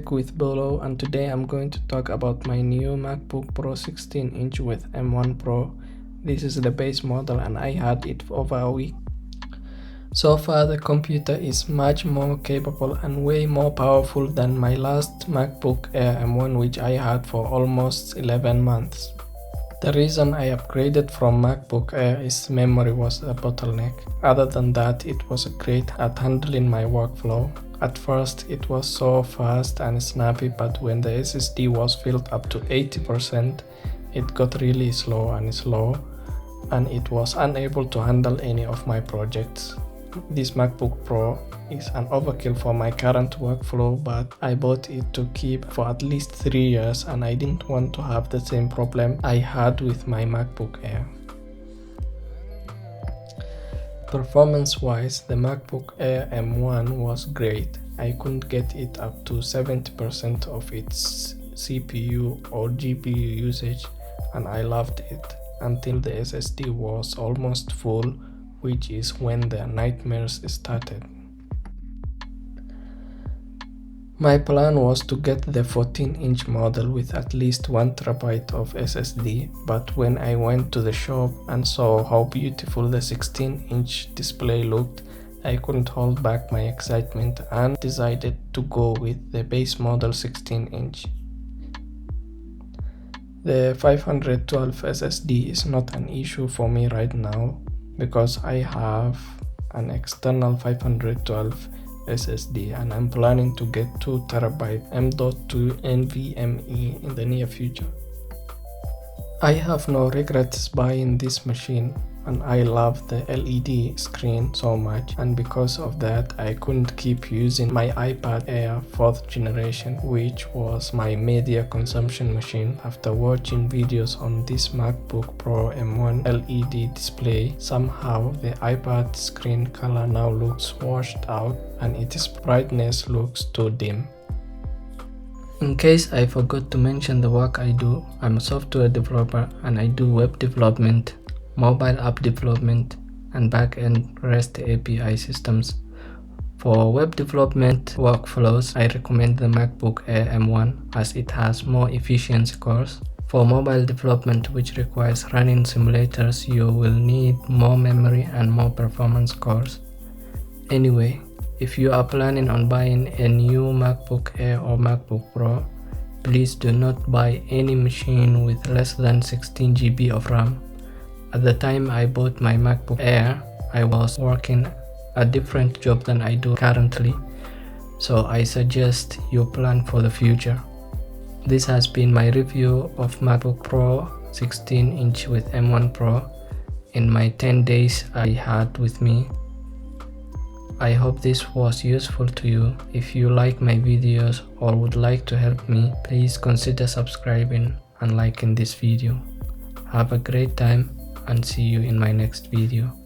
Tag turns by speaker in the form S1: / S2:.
S1: Tech with Bolo, and today I'm going to talk about my new MacBook Pro 16-inch with M1 Pro. This is the base model and I had it for over a week. So far the computer is much more capable and way more powerful than my last MacBook Air M1, which I had for almost 11 months. The reason I upgraded from MacBook Air is memory was a bottleneck. Other than that, it was great at handling my workflow. At first it was so fast and snappy, but when the SSD was filled up to 80%, it got really slow, and it was unable to handle any of my projects. This MacBook Pro is an overkill for my current workflow, but I bought it to keep for at least 3 years and I didn't want to have the same problem I had with my MacBook Air. Performance-wise, the MacBook Air M1 was great. I couldn't get it up to 70% of its CPU or GPU usage, and I loved it until the SSD was almost full, which is when the nightmares started. My plan was to get the 14-inch model with at least 1 TB of SSD, but when I went to the shop and saw how beautiful the 16-inch display looked, I couldn't hold back my excitement and decided to go with the base model 16-inch. The 512 SSD is not an issue for me right now because I have an external 512 SSD and I'm planning to get 2 TB M.2 NVMe in the near future. I have no regrets buying this machine, and I love the LED screen so much, and because of that I couldn't keep using my iPad Air 4th generation, which was my media consumption machine. After watching videos on this MacBook Pro M1 LED display, somehow the iPad screen color now looks washed out and its brightness looks too dim. In case I forgot to mention the work I do, I'm a software developer and I do web development, mobile app development, and back-end REST API systems. For web development workflows, I recommend the MacBook Air M1 as it has more efficient cores. For mobile development, which requires running simulators, you will need more memory and more performance cores. Anyway, if you are planning on buying a new MacBook Air or MacBook Pro, please do not buy any machine with less than 16 GB of RAM. At the time I bought my MacBook Air, I was working a different job than I do currently, so I suggest you plan for the future. This has been my review of MacBook Pro 16-inch with M1 Pro in my 10 days I had with me. I hope this was useful to you. If you like my videos or would like to help me, please consider subscribing and liking this video. Have a great time and see you in my next video.